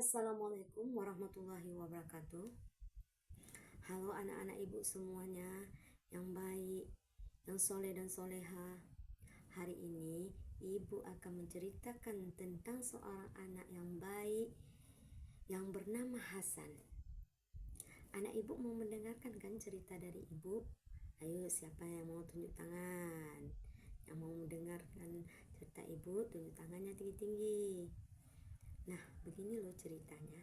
Assalamualaikum warahmatullahi wabarakatuh. Halo anak-anak ibu semuanya yang baik, yang soleh dan soleha. Hari ini ibu akan menceritakan tentang seorang anak yang baik yang bernama Hasan. Anak ibu mau mendengarkan kan cerita dari ibu? Ayo, siapa yang mau tunjuk tangan? Yang mau mendengarkan cerita ibu, tunjuk tangannya tinggi-tinggi. Nah, begini loh ceritanya.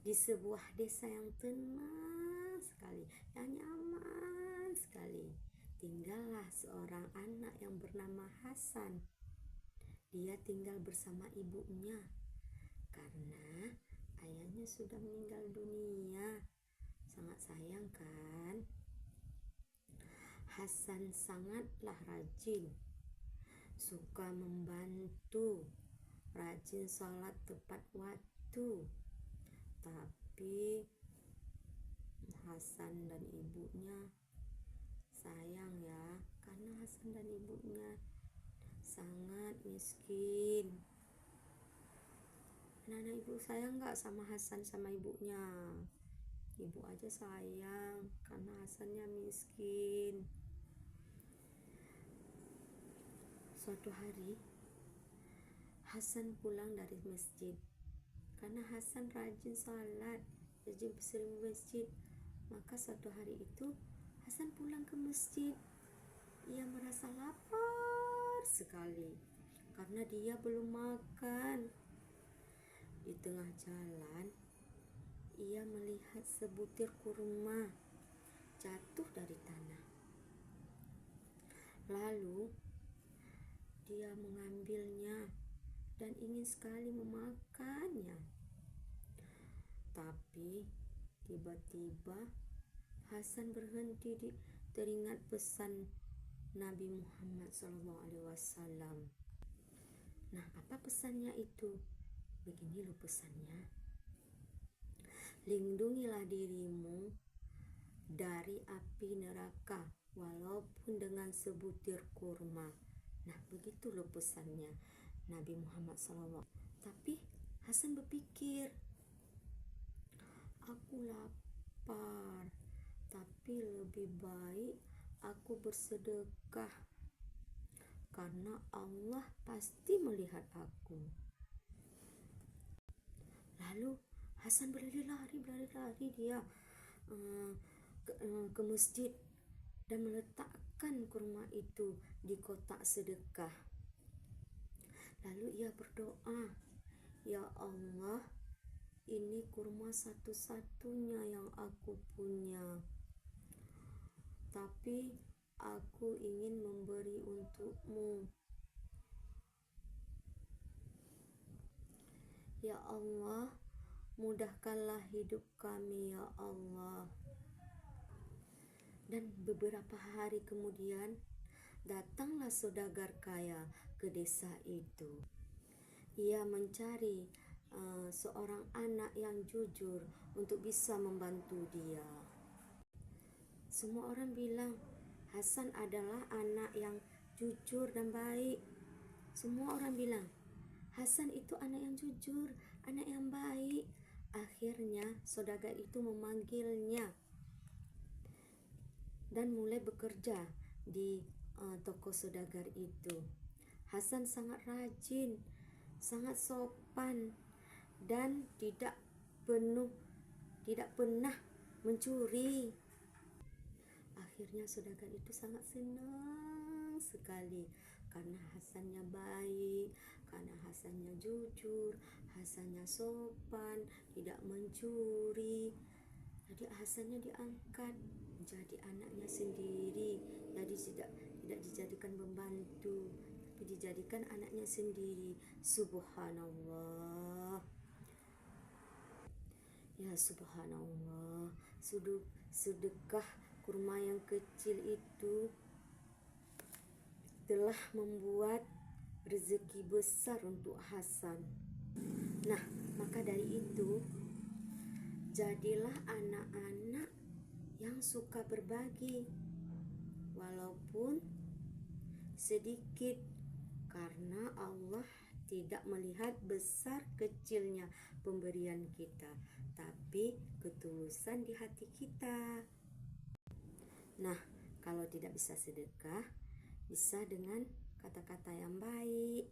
Di sebuah desa yang tenang sekali, yang nyaman sekali, tinggallah seorang anak yang bernama Hasan. Dia tinggal bersama ibunya karena ayahnya sudah meninggal dunia. Sangat sayang kan? Hasan sangatlah rajin, suka membantu, rajin sholat tepat waktu. Tapi Hasan dan ibunya sayang ya, karena Hasan dan ibunya sangat miskin. Anak-anak ibu sayang gak sama Hasan sama ibunya? Ibu aja sayang karena Hasannya miskin. Suatu hari Hasan pulang dari masjid. Karena Hasan rajin salat, rajin sering masjid, maka suatu hari itu Hasan pulang ke masjid. Ia merasa lapar sekali karena dia belum makan. Di tengah jalan, ia melihat sebutir kurma jatuh dari tanah. Lalu dia mengambilnya dan ingin sekali memakannya. Tapi tiba-tiba Hasan berhenti teringat pesan Nabi Muhammad SAW. Nah, apa pesannya itu? Begini loh pesannya. Lindungilah dirimu dari api neraka walaupun dengan sebutir kurma. Nah, begitu loh pesannya Nabi Muhammad SAW. Tapi Hasan berpikir, aku lapar, tapi lebih baik aku bersedekah karena Allah pasti melihat aku. Lalu Hasan berlari-lari dia ke masjid dan meletakkan kurma itu di kotak sedekah. Lalu ia berdoa, ya Allah, ini kurma satu-satunya yang aku punya, tapi aku ingin memberi untukmu. Ya Allah, mudahkanlah hidup kami ya Allah. Dan beberapa hari kemudian datanglah saudagar kaya ke desa itu. Ia mencari seorang anak yang jujur untuk bisa membantu dia. Semua orang bilang Hasan adalah anak yang jujur dan baik. Semua orang bilang Hasan itu anak yang jujur, anak yang baik. Akhirnya saudagar itu memanggilnya dan mulai bekerja di toko saudagar itu. Hasan sangat rajin, sangat sopan, dan tidak pernah mencuri. Akhirnya saudagar itu sangat senang sekali karena Hasannya baik, karena Hasannya jujur, Hasannya sopan, tidak mencuri. Jadi Hasannya diangkat menjadi anaknya sendiri. Jadi tidak dijadikan pembantu, tapi dijadikan anaknya sendiri. Subhanallah. Ya subhanallah, sedekah kurma yang kecil itu telah membuat rezeki besar untuk Hasan. Nah, maka dari itu jadilah anak-anak yang suka berbagi walaupun sedikit, karena Allah tidak melihat besar kecilnya pemberian kita, tapi ketulusan di hati kita. Nah, kalau tidak bisa sedekah, bisa dengan kata-kata yang baik.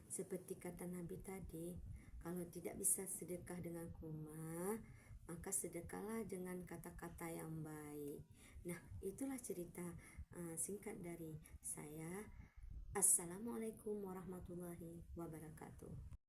Seperti kata Nabi tadi, kalau tidak bisa sedekah dengan kurma, maka sedekahlah dengan kata-kata yang baik. Nah, itulah cerita singkat dari saya. Assalamualaikum warahmatullahi wabarakatuh.